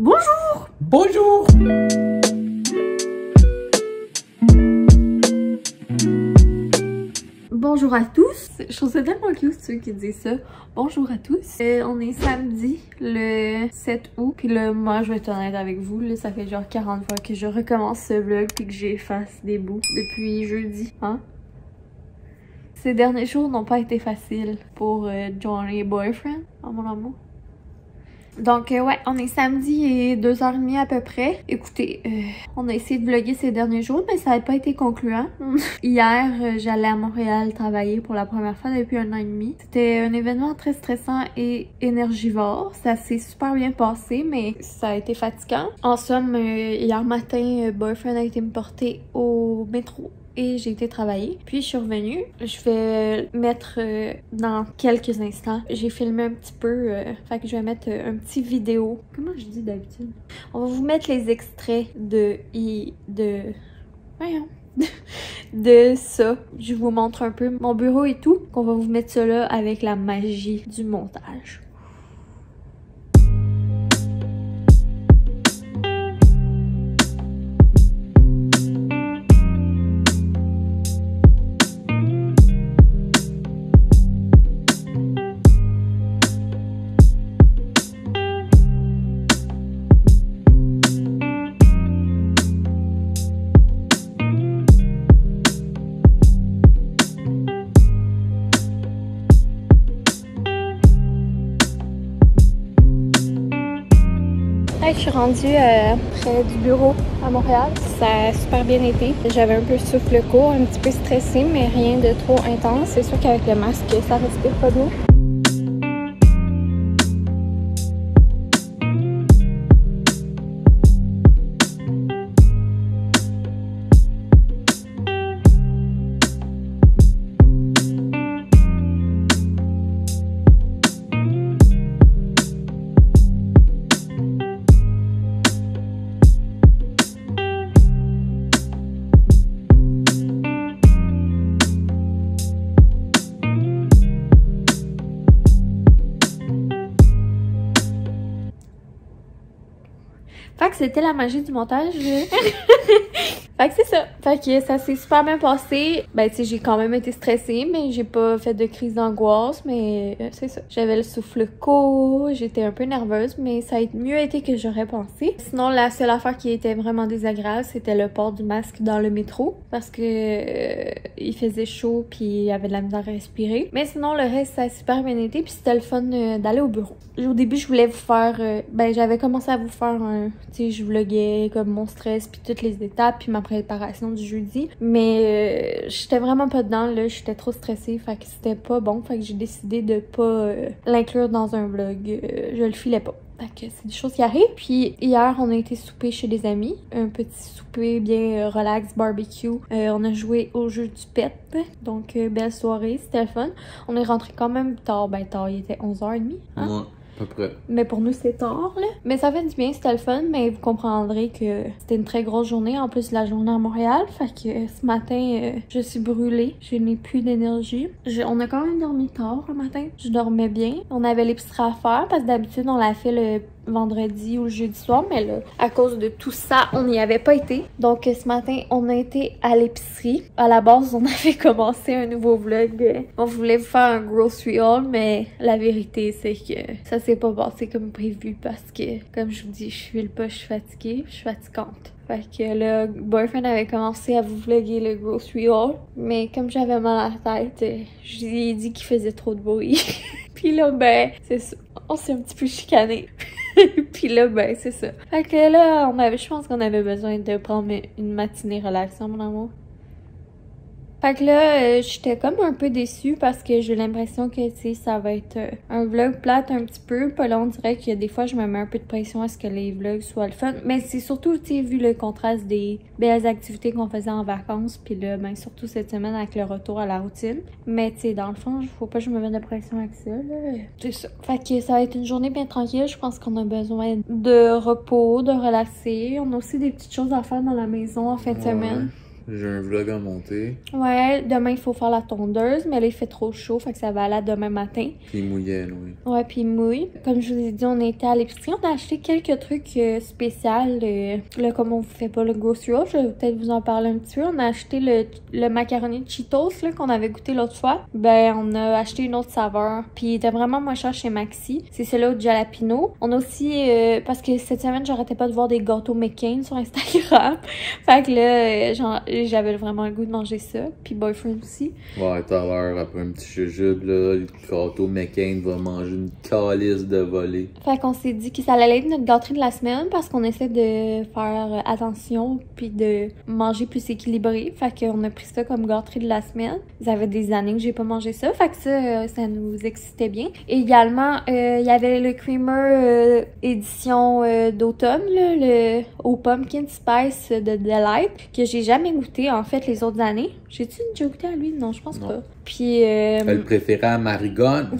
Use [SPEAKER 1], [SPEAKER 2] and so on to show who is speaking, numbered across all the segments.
[SPEAKER 1] Bonjour!
[SPEAKER 2] Bonjour!
[SPEAKER 1] Bonjour à tous! Je trouve ça tellement cute ceux qui disent ça. Bonjour à tous. On est samedi le 7 août. Puis là, moi je vais être honnête avec vous. Là, ça fait genre 40 fois que je recommence ce vlog puis que j'efface des bouts depuis jeudi. Hein? Ces derniers jours n'ont pas été faciles pour Johnny Boyfriend, en mon amour. Donc ouais, on est samedi et 2h30 à peu près. Écoutez, on a essayé de vlogger ces derniers jours, mais ça n'a pas été concluant. Hier, j'allais à Montréal travailler pour la première fois depuis 1 an et demi. C'était un événement très stressant et énergivore. Ça s'est super bien passé, mais ça a été fatigant. En somme, hier matin, Boyfriend a été me porter au métro. Et j'ai été travailler. Puis je suis revenue. Je vais mettre dans quelques instants. J'ai filmé un petit peu. Fait que je vais mettre un petit vidéo. Comment je dis d'habitude? On va vous mettre les extraits voyons. De ça. Je vous montre un peu mon bureau et tout. On va vous mettre ça là avec la magie du montage. Je suis rendue près du bureau à Montréal. Ça a super bien été. J'avais un peu le souffle court, un petit peu stressée, mais rien de trop intense. C'est sûr qu'avec le masque, ça respire pas bien. Fait que c'était la magie du montage. Fait que c'est ça. Fait que ça s'est super bien passé. Ben, tu sais, j'ai quand même été stressée, mais j'ai pas fait de crise d'angoisse, mais c'est ça. J'avais le souffle court, j'étais un peu nerveuse, mais ça a mieux été que j'aurais pensé. Sinon, la seule affaire qui était vraiment désagréable, c'était le port du masque dans le métro, parce que il faisait chaud puis il y avait de la misère à respirer. Mais sinon, le reste, ça a super bien été, puis c'était le fun d'aller au bureau. Au début, je voulais vous faire... ben, j'avais commencé à vous faire un... Tu sais, je vloguais comme mon stress, puis toutes les étapes, puis ma préparation du jeudi. Mais j'étais vraiment pas dedans, là. J'étais trop stressée, fait que c'était pas bon. Fait que j'ai décidé de pas l'inclure dans un vlog. Je le filais pas. Fait que c'est des choses qui arrivent. Puis hier, on a été souper chez des amis. Un petit souper bien relax, barbecue. On a joué au jeu du pet. Donc, belle soirée, c'était le fun. On est rentré quand même tard. Ben tard, il était 11h30. Hein?
[SPEAKER 2] Ouais. À peu près.
[SPEAKER 1] Mais pour nous, c'est tard, là. Mais ça fait du bien, c'était le fun, mais vous comprendrez que c'était une très grosse journée, en plus de la journée à Montréal. Fait que ce matin, je suis brûlée. Je n'ai plus d'énergie. On a quand même dormi tard le matin. Je dormais bien. On avait l'épicerie à faire, parce que d'habitude, on l'a fait le vendredi ou le jeudi soir, mais là, à cause de tout ça, on n'y avait pas été. Donc, ce matin, on a été à l'épicerie. À la base, on avait commencé un nouveau vlog. On voulait vous faire un grocery haul, mais la vérité, c'est que ça s'est pas passé comme prévu parce que, comme je vous dis, je file pas, je suis fatiguée, je suis fatigante. Fait que là, Boyfriend avait commencé à vous vlogger le grocery haul, mais comme j'avais mal à la tête, je lui ai dit qu'il faisait trop de bruit. Puis là, ben, c'est ça. On s'est un petit peu chicané. Puis là, ben, c'est ça. Fait que là, je pense qu'on avait besoin de prendre une matinée relaxante, mon amour. Fait que là, j'étais comme un peu déçue parce que j'ai l'impression que, tu sais, ça va être un vlog plate un petit peu. Puis là, on dirait que des fois, je me mets un peu de pression à ce que les vlogs soient le fun. Mais c'est surtout, tu sais, vu le contraste des belles activités qu'on faisait en vacances. Puis là, ben, surtout cette semaine avec le retour à la routine. Mais, tu sais, dans le fond, faut pas que je me mette de pression avec ça, là. C'est ça. Fait que ça va être une journée bien tranquille. Je pense qu'on a besoin de repos, de relaxer. On a aussi des petites choses à faire dans la maison en fin de semaine.
[SPEAKER 2] J'ai un vlog à monter.
[SPEAKER 1] Ouais, demain, il faut faire la tondeuse, mais là, il fait trop chaud, fait que ça va aller à demain matin.
[SPEAKER 2] Puis il mouillait, oui.
[SPEAKER 1] Ouais, puis il mouille. Comme je vous ai dit, on était à l'épicerie, on a acheté quelques trucs spéciaux. Là, comme on vous fait pas le grocery haul, je vais peut-être vous en parler un petit peu. On a acheté le macaroni Cheetos, là, qu'on avait goûté l'autre fois. Ben, on a acheté une autre saveur, puis il était vraiment moins cher chez Maxi. C'est celui-là au jalapeno. On a aussi, parce que cette semaine, j'arrêtais pas de voir des gâteaux McCain sur Instagram. Fait que là, j'avais vraiment le goût de manger ça. Puis Boyfriend aussi.
[SPEAKER 2] Ouais, tout à l'heure, après un petit jujube, là, le gâteau McCain va manger une calice de volée.
[SPEAKER 1] Fait qu'on s'est dit que ça allait être notre gâterie de la semaine parce qu'on essaie de faire attention puis de manger plus équilibré. Fait qu'on a pris ça comme gâterie de la semaine. Ça fait des années que j'ai pas mangé ça. Fait que ça nous excitait bien. Et également, il y avait le creamer édition d'automne, là, le au pumpkin spice de Delight, que j'ai jamais goûté en fait les autres années. J'ai-tu déjà goûté à lui? Non, je pense pas. Puis
[SPEAKER 2] elle préférait à Marigone.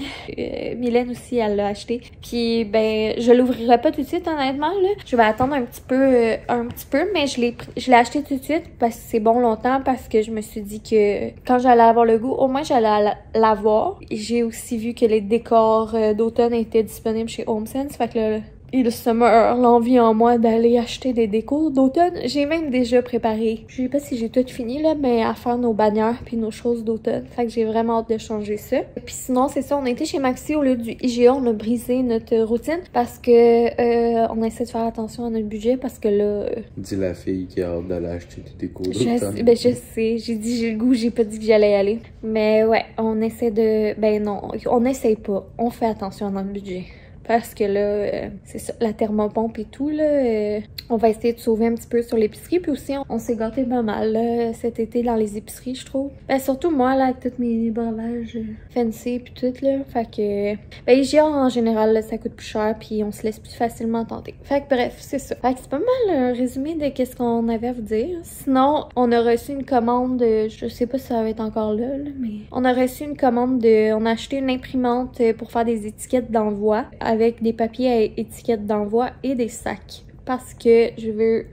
[SPEAKER 1] Mylène aussi, elle l'a acheté. Puis ben, je l'ouvrirai pas tout de suite, honnêtement, là. Je vais attendre un petit peu, mais je l'ai acheté tout de suite parce que c'est bon longtemps, parce que je me suis dit que quand j'allais avoir le goût, au moins j'allais l'avoir. J'ai aussi vu que les décors d'automne étaient disponibles chez HomeSense, fait que là, il se meurt l'envie en moi d'aller acheter des décos d'automne. J'ai même déjà préparé, je sais pas si j'ai tout fini là, mais à faire nos bannières puis nos choses d'automne. Fait que j'ai vraiment hâte de changer ça. Puis sinon, c'est ça, on était chez Maxi au lieu du IGA, on a brisé notre routine parce que on essaie de faire attention à notre budget parce que là...
[SPEAKER 2] Dis la fille qui a hâte d'aller acheter des décos
[SPEAKER 1] d'automne. Ben je sais, j'ai dit j'ai le goût, j'ai pas dit que j'allais y aller. Mais ouais, on essaie de... Ben non, on essaye pas, on fait attention à notre budget. Parce que là, c'est ça, la thermopompe et tout, là, on va essayer de sauver un petit peu sur l'épicerie. Puis aussi, on s'est gâté pas mal là, cet été dans les épiceries, je trouve. Ben surtout moi, là, avec tous mes breuvages fancy puis tout, là. Fait que, ben IGA, en général, là, ça coûte plus cher puis on se laisse plus facilement tenter. Fait que bref, c'est ça. Fait que c'est pas mal un résumé de qu'est-ce qu'on avait à vous dire. Sinon, on a reçu une commande, je sais pas si ça va être encore là, mais... On a reçu une commande on a acheté une imprimante pour faire des étiquettes d'envoi avec des papiers à étiquettes d'envoi et des sacs. Parce que je veux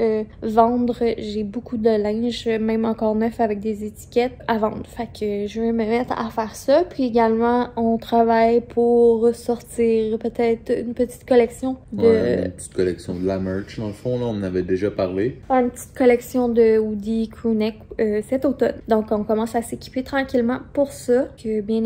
[SPEAKER 1] vendre, j'ai beaucoup de linge, même encore neuf avec des étiquettes à vendre. Fait que je veux me mettre à faire ça. Puis également, on travaille pour sortir peut-être une petite collection de...
[SPEAKER 2] Ouais, une petite collection de la merch, dans le fond, là, on en avait déjà parlé.
[SPEAKER 1] Une petite collection de hoodies crewneck cet automne. Donc, on commence à s'équiper tranquillement pour ça, que bien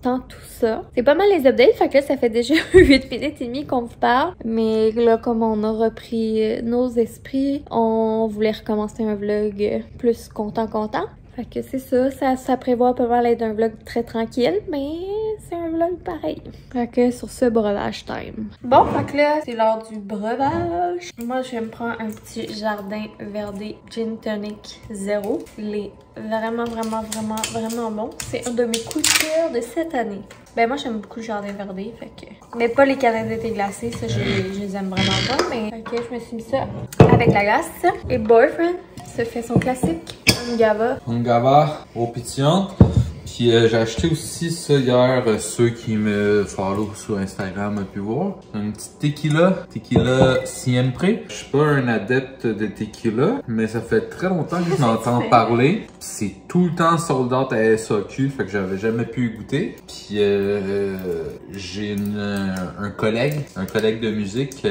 [SPEAKER 1] tout ça. C'est pas mal les updates, fait que là, ça fait déjà 8 minutes et demie qu'on vous parle. Mais là, comme on a repris nos esprits, on voulait recommencer un vlog plus content. Fait que c'est ça, ça prévoit pas mal être un vlog très tranquille, mais c'est un vlog pareil. Fait que sur ce, breuvage time. Bon, fait que là, c'est l'heure du breuvage. Moi, je vais me prendre un petit Jardin Verdé Gin Tonic 0. Il est vraiment bon. C'est un de mes coups de cœur de cette année. Ben moi, j'aime beaucoup le Jardin Verdé, fait que... Mais pas les canettes d'été glacées, ça, je les aime vraiment pas, mais... Fait que je me suis mis ça avec la glace. Et Boyfriend se fait son classique.
[SPEAKER 2] Ungava au pétillant. Puis j'ai acheté aussi ça hier, ceux qui me follow sur Instagram ont pu voir. Un petit tequila Siempre. Je suis pas un adepte de tequila, mais ça fait très longtemps que je m'entends parler. C'est tout le temps sold out à SAQ, fait que j'avais jamais pu y goûter. Puis j'ai un collègue de musique.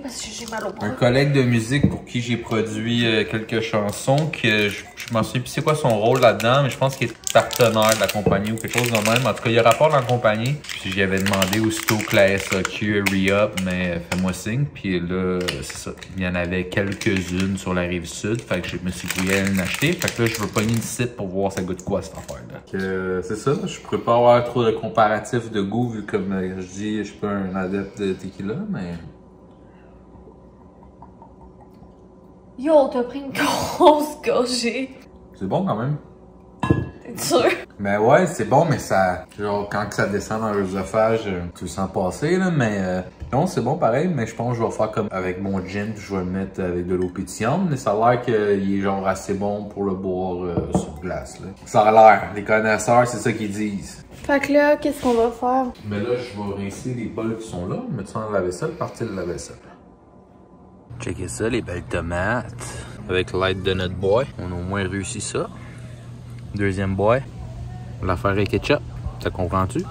[SPEAKER 1] Parce que j'ai mal au bras.
[SPEAKER 2] Un collègue de musique pour qui j'ai produit quelques chansons que je m'en souviens plus c'est quoi son rôle là-dedans, mais je pense qu'il est partenaire de la compagnie ou quelque chose de même. En tout cas, il y a rapport dans la compagnie. Puis j'y avais demandé aussitôt que la SAQ re-up, mais fais-moi signe. Puis là, c'est ça. Il y en avait quelques-unes sur la rive sud. Fait que je me suis couillé à l'acheter. Fait que là, je veux pogner une site pour voir ça goûte quoi cette affaire-là. C'est ça. Je pourrais pas avoir trop de comparatifs de goût vu comme je dis, je suis pas un adepte de tequila, mais...
[SPEAKER 1] Yo, t'as pris une grosse gorgée.
[SPEAKER 2] C'est bon quand même.
[SPEAKER 1] T'es sûr?
[SPEAKER 2] Mais ouais, c'est bon, mais ça... Genre, quand ça descend dans l'œsophage, tu le sens passer, là, mais... non, c'est bon pareil, mais je pense que je vais faire comme avec mon gin, puis je vais le mettre avec de l'eau pétillante, mais ça a l'air qu'il est genre assez bon pour le boire sur glace, là. Ça a l'air. Les connaisseurs, c'est ça qu'ils disent.
[SPEAKER 1] Fait que là, qu'est-ce qu'on va faire?
[SPEAKER 2] Mais là, je vais rincer les bols qui sont là, mettre ça dans la vaisselle, partir de la vaisselle. Checkez ça, les belles tomates. avec l'aide de notre boy. On a au moins réussi ça. Deuxième boy, l'affaire avec ketchup. T'as comprends-tu?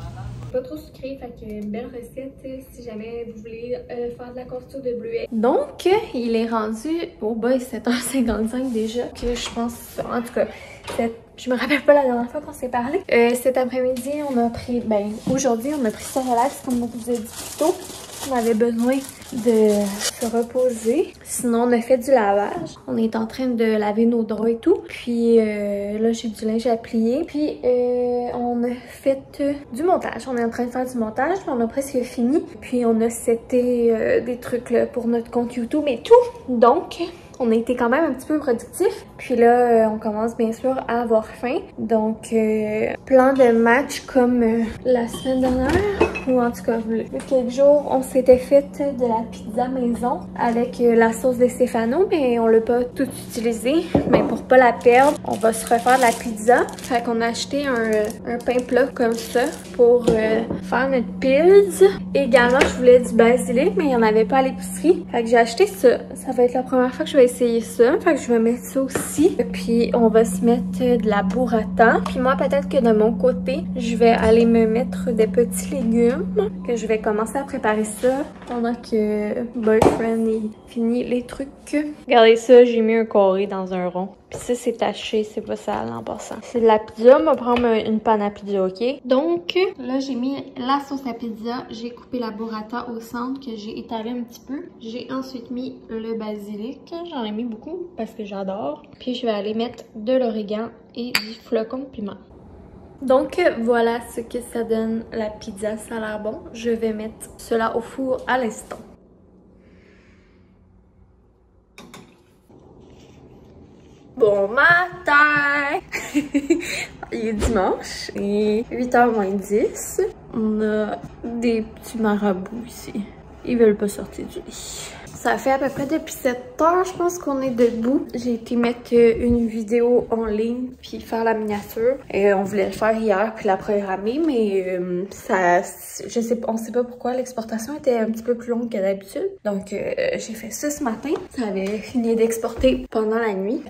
[SPEAKER 1] Pas trop sucré, fait que une belle recette si jamais vous voulez faire de la confiture de bleuets. Donc, il est rendu au boy 7h55 déjà, que je pense, en tout cas, je me rappelle pas la dernière fois qu'on s'est parlé. Cet après-midi, on a pris, aujourd'hui, on a pris ça relax, comme on vous a dit plus tôt. On avait besoin de se reposer. Sinon, on a fait du lavage. On est en train de laver nos draps et tout. Puis là, j'ai du linge à plier. Puis on a fait du montage. On est en train de faire du montage. On a presque fini. Puis on a seté des trucs là, pour notre compte YouTube et tout. Donc, on a été quand même un petit peu productif. Puis là, on commence bien sûr à avoir faim. Donc, plan de match comme la semaine dernière. Ou en tout cas, il y a quelques jours, on s'était fait de la pizza maison avec la sauce de Stefano, mais on l'a pas tout utilisé. Mais pour pas la perdre, on va se refaire de la pizza. Fait qu'on a acheté un pain plat comme ça pour faire notre pizza. Également, je voulais du basilic, mais il n'y en avait pas à l'épicerie. Fait que j'ai acheté ça. Ça va être la première fois que je vais essayer ça. Fait que je vais mettre ça aussi. Puis on va se mettre de la burrata. Puis moi, peut-être que de mon côté, je vais aller me mettre des petits légumes. Que je vais commencer à préparer ça pendant que boyfriend il finit les trucs. Regardez ça, j'ai mis un carré dans un rond. Puis ça, c'est taché, c'est pas sale en passant. C'est de la pizza, on va prendre une panne à pizza, ok? Donc, là, j'ai mis la sauce à pizza. J'ai coupé la burrata au centre que j'ai étalé un petit peu. J'ai ensuite mis le basilic. J'en ai mis beaucoup parce que j'adore. Puis je vais aller mettre de l'origan et du flocon de piment. Donc voilà ce que ça donne la pizza, ça a l'air bon. Je vais mettre cela au four à l'instant. Bon matin! Il est dimanche et 8h moins 10. On a des petits marabouts ici. Ils veulent pas sortir du lit. Ça fait à peu près depuis 7 heures, je pense qu'on est debout. J'ai été mettre une vidéo en ligne puis faire la miniature. On voulait le faire hier puis la programmer, mais on sait pas pourquoi l'exportation était un petit peu plus longue que d'habitude. Donc j'ai fait ça ce matin. Ça avait fini d'exporter pendant la nuit.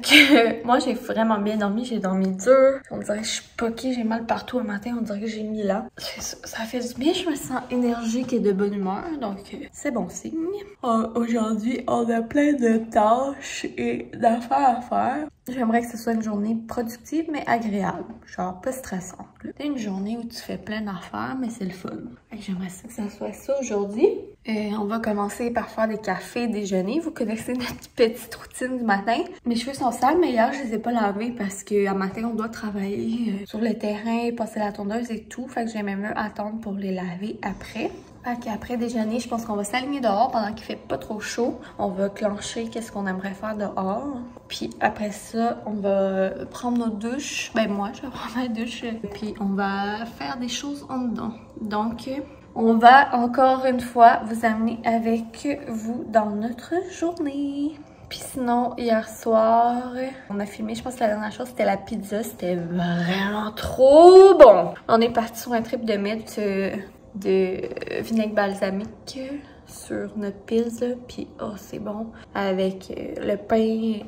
[SPEAKER 1] Moi j'ai vraiment bien dormi, j'ai dormi dur. On dirait que je suis poquée, j'ai mal partout un matin, on dirait que j'ai mis là. Ça fait du bien, je me sens énergique et de bonne humeur, donc c'est bon signe. Aujourd'hui, on a plein de tâches et d'affaires à faire. J'aimerais que ce soit une journée productive, mais agréable. Genre, pas stressante. C'est une journée où tu fais plein d'affaires, mais c'est le fun. J'aimerais que ça soit ça aujourd'hui. On va commencer par faire des cafés, déjeuner. Vous connaissez notre petite routine du matin. Mes cheveux sont sales, mais hier, je les ai pas lavés parce qu'à matin, on doit travailler sur le terrain, passer la tondeuse et tout. Fait que j'aimais mieux attendre pour les laver après. Fait qu'après déjeuner, je pense qu'on va s'aligner dehors pendant qu'il fait pas trop chaud. On va clencher qu'est-ce qu'on aimerait faire dehors. Puis après ça, on va prendre nos douches. Ben moi, je vais prendre ma douche. Puis on va faire des choses en dedans. Donc, on va encore une fois vous amener avec vous dans notre journée. Puis sinon, hier soir, on a filmé, je pense que la dernière chose, c'était la pizza. C'était vraiment trop bon! On est parti sur un trip de mettre de vinaigre balsamique sur notre pizza, puis oh c'est bon avec le pain,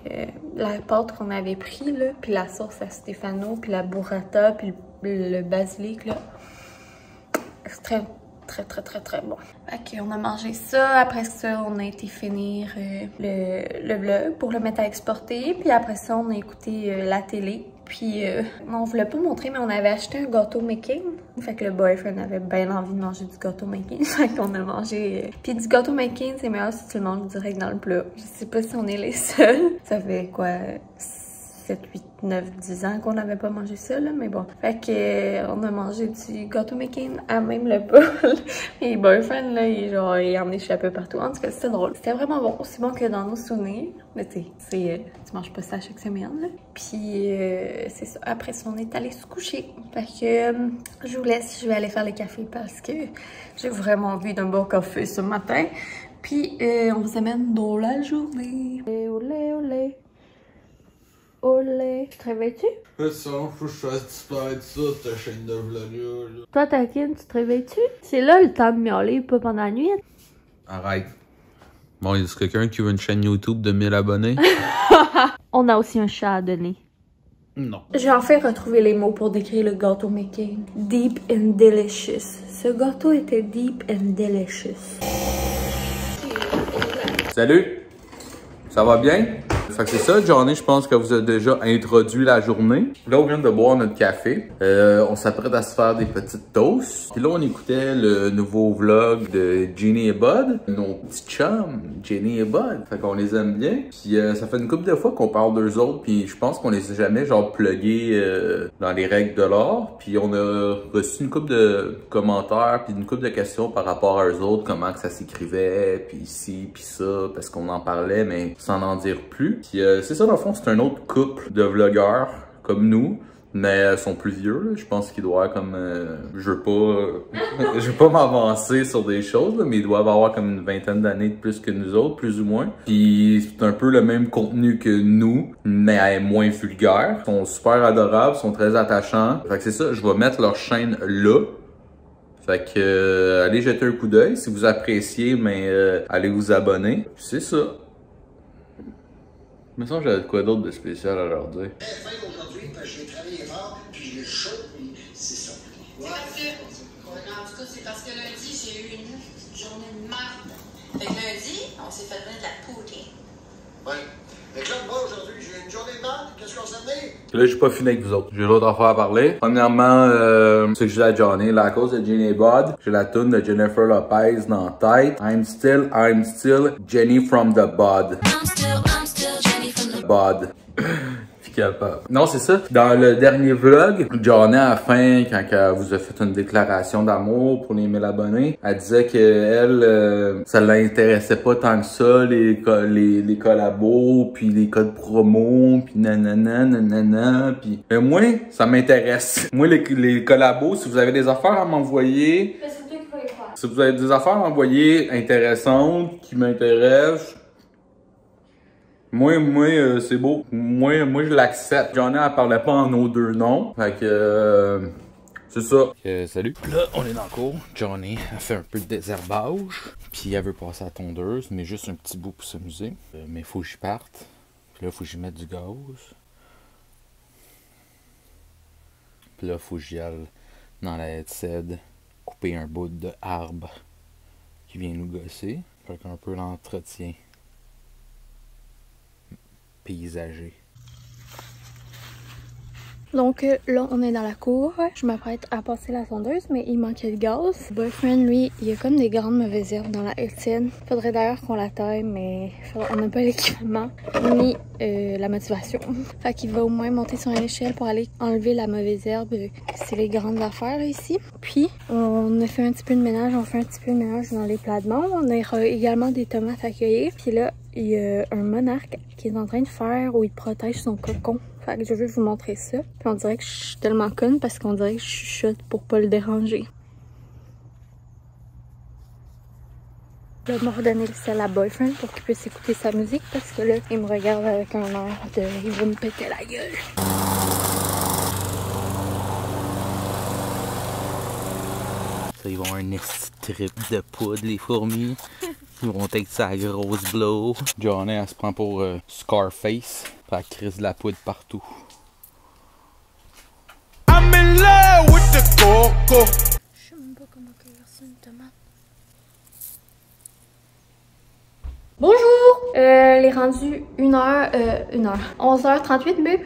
[SPEAKER 1] la pâte qu'on avait pris là, puis la sauce à Stefano, puis la burrata, puis le basilic là, c'est très bon. Ok, on a mangé ça, après ça on a été finir le vlog pour le mettre à exporter, puis après ça on a écouté la télé. Puis, on voulait pas montrer, mais on avait acheté un gâteau making. Fait que le boyfriend avait bien envie de manger du gâteau making. Fait qu'on a mangé. Puis du gâteau making, c'est meilleur si tu le manges direct dans le plat. Je sais pas si on est les seuls. Ça fait quoi, 7, 8, 9, 10 ans qu'on n'avait pas mangé ça, là, mais bon. Fait que, on a mangé du gâteau making à même le bol. Et le boyfriend, là, il a emmené chez un peu partout. En tout cas, c'était drôle. C'était vraiment bon. Aussi bon que dans nos souvenirs. Mais tu sais, tu manges pas ça chaque semaine, là. Puis, c'est ça. Après ça, on est allé se coucher. Fait que, je vous laisse. Je vais aller faire le café parce que j'ai vraiment envie d'un bon café ce matin. Puis, on vous amène dans la journée. Olé, olé. Olé. Tu te réveilles-tu?
[SPEAKER 3] Ça, faut que je fasse disparaître ça, cette chaîne de vlog-là.
[SPEAKER 1] Toi, Takin, tu te réveilles-tu? C'est là le temps de miauler, pas pendant la nuit.
[SPEAKER 2] Arrête. Bon, est-ce quelqu'un qui veut une chaîne YouTube de 1000 abonnés?
[SPEAKER 1] On a aussi un chat à donner.
[SPEAKER 2] Non.
[SPEAKER 1] J'ai enfin retrouvé les mots pour décrire le gâteau making. Deep and delicious. Ce gâteau était deep and delicious.
[SPEAKER 2] Salut! Ça va bien? Fait que c'est ça, Johnny, je pense que vous avez déjà introduit la journée. Là, on vient de boire notre café. On s'apprête à se faire des petites toasts. Puis là, on écoutait le nouveau vlog de Jenny et Bud. Nos petits chums, Jenny et Bud. Fait qu'on les aime bien. Puis ça fait une couple de fois qu'on parle d'eux autres. Puis je pense qu'on les a jamais genre plugués dans les règles de l'art. Puis on a reçu une couple de commentaires puis une couple de questions par rapport à eux autres. Comment que ça s'écrivait, puis ici, puis ça. Parce qu'on en parlait, mais sans en dire plus. Puis c'est ça, dans le fond, c'est un autre couple de vlogueurs comme nous, mais ils sont plus vieux. Là. Je pense qu'ils doivent comme... je veux pas m'avancer sur des choses, là, mais ils doivent avoir comme une vingtaine d'années de plus que nous autres, plus ou moins. Puis c'est un peu le même contenu que nous, mais moins vulgaire. Ils sont super adorables, ils sont très attachants. Fait que c'est ça, je vais mettre leur chaîne là. Fait que allez jeter un coup d'œil. Si vous appréciez, mais allez vous abonner. C'est ça. Mais ça, j'avais quoi d'autre de spécial à leur dire?
[SPEAKER 4] Aujourd'hui, parce que j'ai travaillé fort, puis j'ai chaud, puis c'est ça. Ouais.
[SPEAKER 5] En tout cas, c'est parce que lundi, j'ai eu une journée de marde. Fait que lundi, on s'est fait donner de la poutine.
[SPEAKER 4] Ouais. Fait que là, moi, aujourd'hui, j'ai eu une journée de marde. Qu'est-ce qu'on s'en est?
[SPEAKER 2] Là, j'ai pas fini avec vous autres. J'ai d'autres affaires à parler. Premièrement, c'est que j'ai la Johnny. Là, à cause de Jenny et Bud, j'ai la tune de Jennifer Lopez dans la tête. I'm still Jenny from the Bud. I'm still Jenny from the Bud. Non, c'est ça. Dans le dernier vlog, Johnny, à la fin, quand elle vous a fait une déclaration d'amour pour les 1000 abonnés, elle disait que elle, ça l'intéressait pas tant que ça, les collabos, puis les codes promo, puis nanana, puis... moi, ça m'intéresse. Moi, les collabos, si vous avez des affaires à m'envoyer... Si vous avez des affaires à m'envoyer intéressantes, qui m'intéressent... Moi, c'est beau. Moi, je l'accepte. Johnny, elle parlait pas en nos deux noms. Fait que, c'est ça. Salut. Là, on est dans le cours. Johnny a fait un peu de désherbage. Puis elle veut passer à la tondeuse, mais juste un petit bout pour s'amuser. Mais il faut que j'y parte. Puis là, il faut que j'y mette du gaz. Puis là, il faut que j'y aille dans la headset, couper un bout de arbre qui vient nous gosser. Fait qu'un peu l'entretien paysager.
[SPEAKER 1] Donc là, on est dans la cour. Je m'apprête à passer la sondeuse, mais il manquait de gaz. Boyfriend, lui, il y a comme des grandes mauvaises herbes dans la Etienne. Faudrait d'ailleurs qu'on la taille, mais on n'a pas l'équipement ni la motivation. Fait qu'il va au moins monter sur une échelle pour aller enlever la mauvaise herbe. C'est les grandes affaires là, ici. Puis, on a fait un petit peu de ménage. On fait un petit peu de ménage dans les platements. On a également des tomates à cueillir. Puis là, il y a un monarque qui est en train de faire où il protège son cocon. Fait que je veux vous montrer ça. Puis on dirait que je suis tellement conne parce qu'on dirait que je chuchote pour pas le déranger. Là, je vais redonner le sel à Boyfriend pour qu'il puisse écouter sa musique parce que là, il me regarde avec un air de... il va me péter la gueule.
[SPEAKER 2] Ça, ils vont avoir un trip de poudre, les fourmis. Ils vont être sa grosse blow. Johnny, elle se prend pour Scarface. Puis elle crisse de la poudre partout. I'm in love with the coco.
[SPEAKER 1] Je sais même pas comment cueillir ça, une tomate. Bonjour! Les rendus 11h38, babe?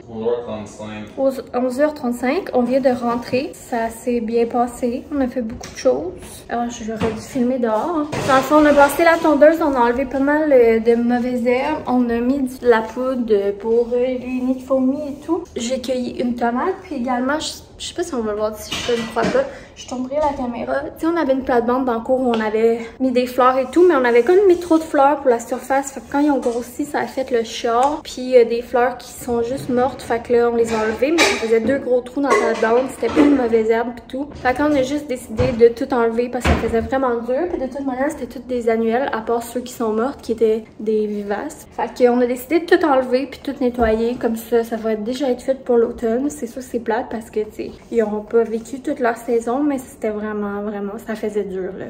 [SPEAKER 2] 11h35.
[SPEAKER 1] 11h35, on vient de rentrer. Ça s'est bien passé. On a fait beaucoup de choses. Alors, j'aurais dû filmer dehors. Dans le fond, on a passé la tondeuse. On a enlevé pas mal de mauvaises herbes. On a mis de la poudre pour les nids de fourmis et tout. J'ai cueilli une tomate. Puis également, je sais pas si on va le voir d'ici, je ne crois pas. Je tournerai la caméra. Tu sais, on avait une plate-bande dans le cours où on avait mis des fleurs et tout, mais on avait comme mis trop de fleurs pour la surface. Fait que quand ils ont grossi, ça a fait le char. Puis il y a des fleurs qui sont juste mortes. Fait que là, on les a enlevées, mais ça faisait 2 gros trous dans la plate-bande. C'était plein de mauvaises herbes et tout. Fait qu'on a juste décidé de tout enlever parce que ça faisait vraiment dur. Puis de toute manière, c'était toutes des annuelles, à part ceux qui sont mortes, qui étaient des vivaces. Fait qu'on a décidé de tout enlever puis tout nettoyer. Comme ça va déjà être fait pour l'automne. C'est sûr que c'est plate parce que, tu sais, ils n'auront pas vécu toute leur saison, mais c'était vraiment, ça faisait dur, là.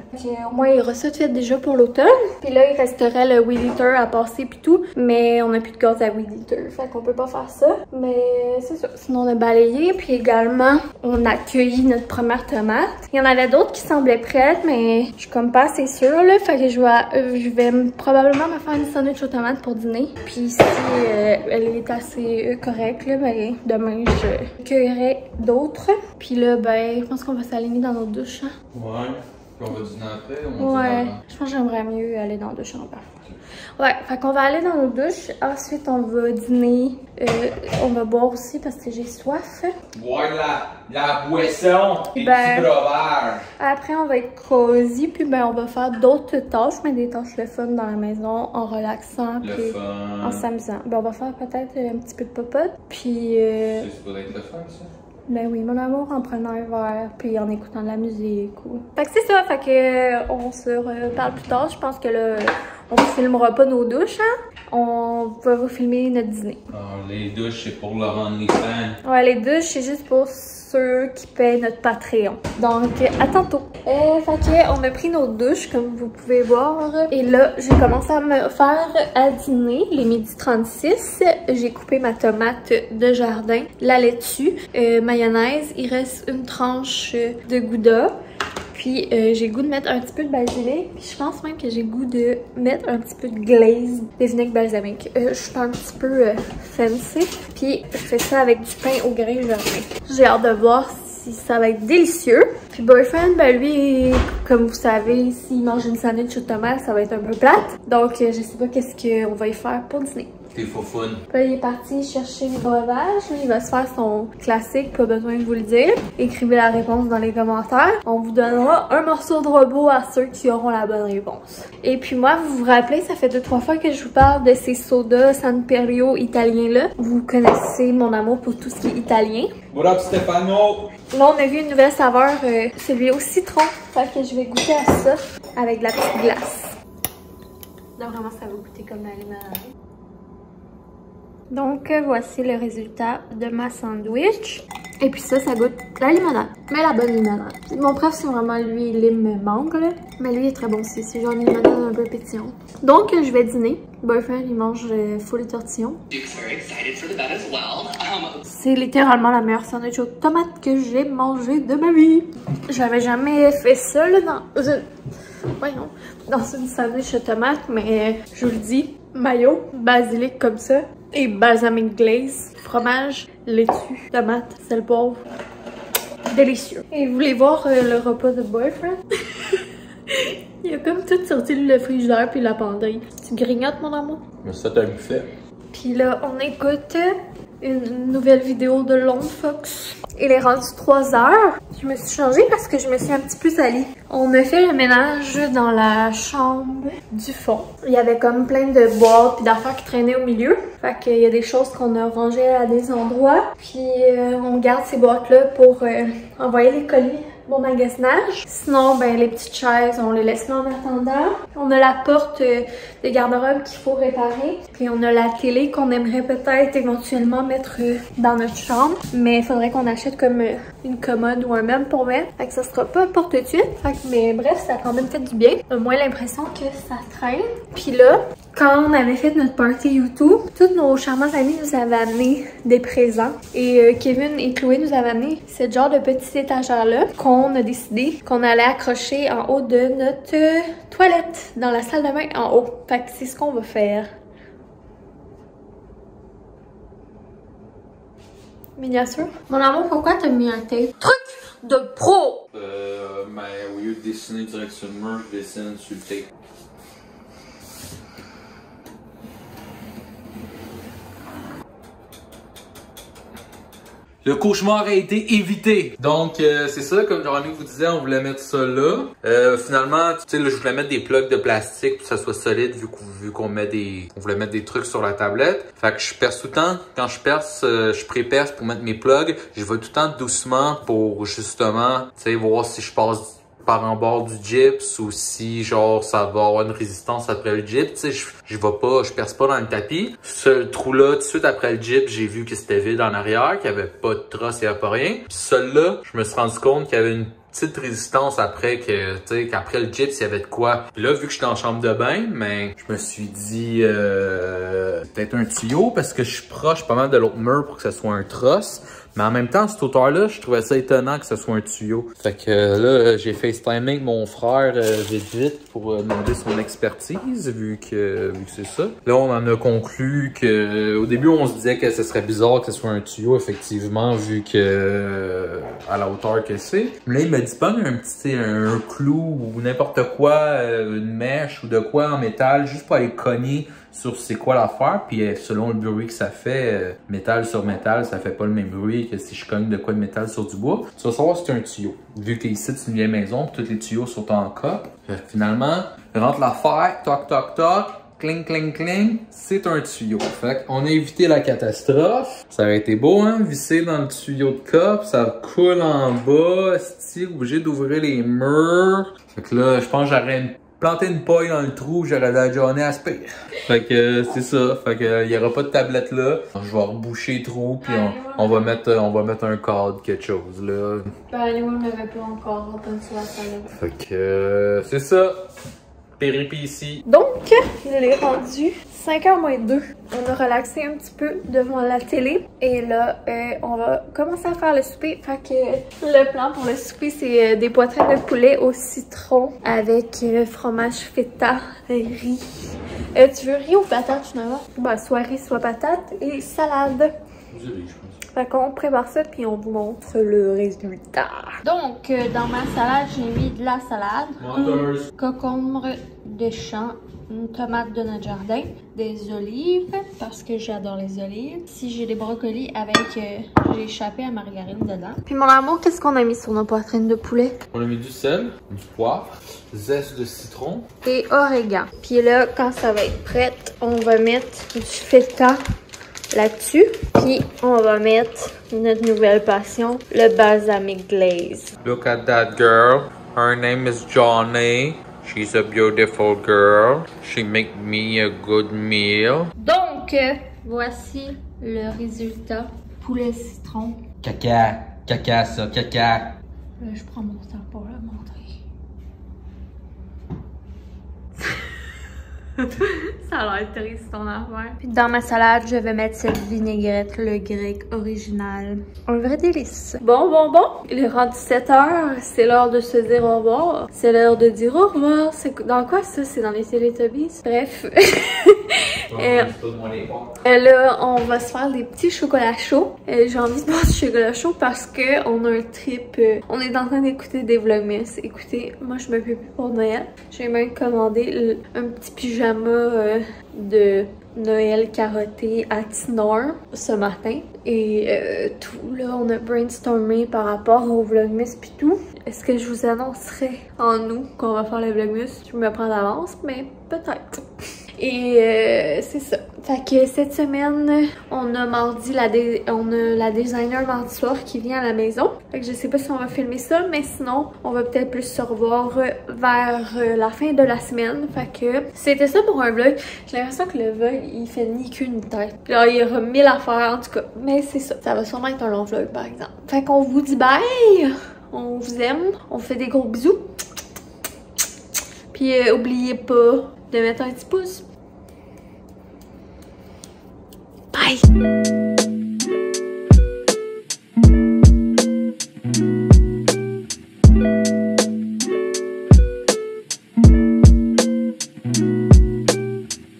[SPEAKER 1] Au moins, il y aura ça de fait déjà pour l'automne. Puis là, il resterait le weed eater à passer puis tout, mais on n'a plus de gaz à weed eater, fait qu'on peut pas faire ça. Mais c'est ça. Sinon, on a balayé, puis également, on a cueilli notre première tomate. Il y en avait d'autres qui semblaient prêtes, mais je suis comme pas assez sûre, là. Fait que je vais probablement me faire une sandwich aux tomates pour dîner. Puis si elle est assez correcte, là, ben demain, je cueillerai d'autres. Puis là, ben, je pense qu'on va s'aligner dans nos douches, hein.
[SPEAKER 2] Ouais. Puis on va dîner après?
[SPEAKER 1] Ouais, je pense que j'aimerais mieux aller dans deux chambres. Ouais, fait qu'on va aller dans nos douches. Ensuite, on va dîner. On va boire aussi parce que j'ai soif.
[SPEAKER 2] Boire la boisson et
[SPEAKER 1] Ben,
[SPEAKER 2] du breuvage.
[SPEAKER 1] Après, on va être cosy. Puis, ben, on va faire d'autres tâches, mais des tâches le fun dans la maison, en relaxant.
[SPEAKER 2] Le
[SPEAKER 1] Puis,
[SPEAKER 2] fun.
[SPEAKER 1] en s'amusant. Ben, on va faire peut-être un petit peu de popote. Puis,
[SPEAKER 2] C'est supposé être le fun, ça?
[SPEAKER 1] ben oui, mon amour, en prenant un verre, puis en écoutant de la musique. Fait que c'est ça, fait que on se reparle plus tard. Je pense que là, on ne filmera pas nos douches, hein? On va vous filmer notre dîner.
[SPEAKER 2] Alors, les douches, c'est pour le OnlyFans.
[SPEAKER 1] Ouais, les douches, c'est juste pour ceux qui paient notre Patreon. Donc, à tantôt. Fait que, on a pris nos douches, comme vous pouvez voir. Et là, j'ai commencé à me faire à dîner, les midi 36. J'ai coupé ma tomate de jardin, la laitue, mayonnaise. Il reste une tranche de Gouda. Puis j'ai goût de mettre un petit peu de basilic. Puis je pense même que j'ai goût de mettre un petit peu de glaze de vinaigre balsamique. Je suis un petit peu fancy. Puis je fais ça avec du pain au grain jardin. J'ai hâte de voir si ça va être délicieux. Puis Boyfriend, ben lui, comme vous savez, s'il mange une sandwich aux tomates, ça va être un peu plate. Donc je sais pas qu'est-ce qu'on va y faire pour dîner.
[SPEAKER 2] T'es faux fun.
[SPEAKER 1] Puis là, il est parti chercher les breuvages. Lui, il va se faire son classique, pas besoin de vous le dire. Écrivez la réponse dans les commentaires. On vous donnera un morceau de robot à ceux qui auront la bonne réponse. Et puis moi, vous vous rappelez, ça fait 2-3 fois que je vous parle de ces sodas San Perio italiens-là. Vous connaissez mon amour pour tout ce qui est italien.
[SPEAKER 2] What up, Stefano?
[SPEAKER 1] Là, on a vu une nouvelle saveur, celui au citron. Fait que je vais goûter à ça avec de la petite glace. Là, vraiment, ça va goûter comme la limonade. Donc, voici le résultat de ma sandwich. Et puis ça goûte la limonade. Mais la bonne limonade. Mon préf, c'est vraiment lui, lime mangue, là. Mais lui, il est très bon aussi. C'est genre une limonade un peu pétillante. Donc, je vais dîner. Boyfriend, il mange full tortillon. C'est littéralement la meilleure sandwich aux tomates que j'ai mangé de ma vie. J'avais jamais fait ça, là, dans une... Voyons. Dans une sandwich aux tomates, mais je vous le dis, mayo, basilic comme ça. Et balsamic glaze, fromage, laitue, tomate, sel, poivre. Délicieux. Et vous voulez voir le repas de Boyfriend? Il a comme tout sorti le frigidaire puis la penderie. Tu grignotes, mon amour?
[SPEAKER 2] Mais ça, t'as un buffet.
[SPEAKER 1] Puis là, on écoute une nouvelle vidéo de Lone Fox. Il est rendu 3 heures. Je me suis changée parce que je me suis un petit peu salie. On a fait le ménage dans la chambre du fond. Il y avait comme plein de boîtes puis d'affaires qui traînaient au milieu. Fait qu'il y a des choses qu'on a rangées à des endroits. Puis on garde ces boîtes-là pour envoyer les colis au magasinage. Sinon, ben les petites chaises, on les laisse là en attendant. On a la porte de garde-robe qu'il faut réparer. Puis on a la télé qu'on aimerait peut-être éventuellement mettre dans notre chambre. Mais il faudrait qu'on achète comme une commode ou un meuble pour mettre. Fait que ça sera pas pour tout de suite. Fait que, mais bref, ça a quand même fait du bien. Au moins l'impression que ça traîne. Puis là, quand on avait fait notre party YouTube, tous nos charmants amis nous avaient amené des présents. Et Kevin et Chloé nous avaient amené ce genre de petite étagère-là qu'on a décidé qu'on allait accrocher en haut de notre toilette, dans la salle de bain en haut. Fait que c'est ce qu'on va faire. Miniature. Mon amour, pourquoi t'as mis un tape? Truc de pro!
[SPEAKER 2] Mais au lieu de dessiner direct sur le mur, je dessine sur le tape. Le cauchemar a été évité. Donc, c'est ça, comme Jérémy vous disait, on voulait mettre ça là. Finalement, tu sais, je voulais mettre des plugs de plastique pour que ça soit solide vu qu'on met on voulait mettre des trucs sur la tablette. Fait que je perce tout le temps. Quand je perce, je pré-perce pour mettre mes plugs. Je vais tout le temps doucement pour justement, tu sais, voir si je passe par en bord du gyps ou si genre ça va avoir une résistance après le gyps. Tu sais, je perce pas dans le tapis. Ce trou-là, tout de suite après le gyps, j'ai vu que c'était vide en arrière, qu'il y avait pas de trosse, il y avait pas rien. Puis celui-là, je me suis rendu compte qu'il y avait une petite résistance après que, tu sais, qu'après le gyps, il y avait de quoi. Puis là, vu que j'étais en chambre de bain, mais je me suis dit, peut-être un tuyau parce que je suis proche pas mal de l'autre mur pour que ce soit un trosse. Mais en même temps, cette hauteur-là, je trouvais ça étonnant que ce soit un tuyau. Fait que là, j'ai FaceTimé avec mon frère vite pour demander son expertise, vu que c'est ça. Là, on en a conclu que au début, on se disait que ce serait bizarre que ce soit un tuyau, effectivement, vu que à la hauteur que c'est. Mais là, il m'a dit pas un clou ou n'importe quoi, une mèche ou de quoi en métal, juste pour aller cogner sur c'est quoi l'affaire, puis selon le bruit que ça fait, métal sur métal, ça fait pas le même bruit que si je cogne de quoi de métal sur du bois. Tu vas savoir si c'est un tuyau. Vu que ici c'est une vieille maison, puis tous les tuyaux sont en cas. Finalement, rentre l'affaire, toc toc toc, cling cling cling, c'est un tuyau. Fait qu'on a évité la catastrophe. Ça aurait été beau, hein, visser dans le tuyau de cop, ça coule en bas, c'est obligé d'ouvrir les murs. Fait que là, je pense que j'aurais planter une paille dans le trou, j'aurais la journée à se payer. Fait que c'est ça. Fait que il y aura pas de tablette là. Je vais reboucher le trou puis on va mettre un cadre, quelque chose là.
[SPEAKER 1] Ben les ne l'avait pas encore entendu sur la salle.
[SPEAKER 2] Fait que c'est ça. Péripétie.
[SPEAKER 1] Donc, il est rendu 5h moins 2. On a relaxé un petit peu devant la télé. Et là, on va commencer à faire le souper. Fait que le plan pour le souper, c'est des poitrines de poulet au citron avec fromage feta, riz. Tu veux riz ou patate, finalement? Ben, soit riz, soit patate et salade.
[SPEAKER 2] Du riz, je pense.
[SPEAKER 1] Fait qu'on prépare ça puis on vous montre le résultat. Donc, dans ma salade, j'ai mis de la salade,
[SPEAKER 2] Menteuse.
[SPEAKER 1] concombre de champ, une tomate de notre jardin, des olives, parce que j'adore les olives. Si j'ai des brocolis avec, j'ai échappé à margarine dedans. Puis mon amour, qu'est-ce qu'on a mis sur nos poitrines de poulet?
[SPEAKER 2] On a mis du sel, du poivre, zeste de citron.
[SPEAKER 1] Et origan. Puis là, quand ça va être prêt, on va mettre du feta là-dessus. Puis on va mettre notre nouvelle passion, le balsamic glaze.
[SPEAKER 2] Look at that girl. Her name is Johnny. She's a beautiful girl. She make me a good meal.
[SPEAKER 1] Donc, voici le résultat. Poulet citron.
[SPEAKER 2] Caca ça, caca.
[SPEAKER 1] Là, je prends mon temps pour le montrer. Ça a l'air triste ton affaire. Puis dans ma salade, je vais mettre cette vinaigrette, le grec original. Un vrai délice. Bon. Il est rendu 7h. C'est l'heure de se dire au revoir. C'est l'heure de dire au revoir. C'est dans quoi ça? C'est dans les Teletubbies? Bref. Là, on va se faire des petits chocolats chauds. J'ai envie de boire du chocolat chaud parce que on a un trip. On est en train d'écouter des vlogmas. Écoutez, moi je me fais plus pour Noël. J'ai même commandé un petit pyjama de Noël carotté à Tinor ce matin. Et tout, là, on a brainstormé par rapport au vlogmas pis tout. Est-ce que je vous annoncerai en août qu'on va faire le vlogmas? Je me prends d'avance, mais peut-être. Et c'est ça. Fait que cette semaine, on a la designer mardi soir qui vient à la maison. Fait que je sais pas si on va filmer ça, mais sinon, on va peut-être plus se revoir vers la fin de la semaine. Fait que c'était ça pour un vlog. J'ai l'impression que le vlog, il fait ni queue ni tête. Là, il y aura 1000 affaires en tout cas. Mais c'est ça. Ça va sûrement être un long vlog par exemple. Fait qu'on vous dit bye! On vous aime. On vous fait des gros bisous. Puis oubliez pas de mettre un petit pouce. Bye!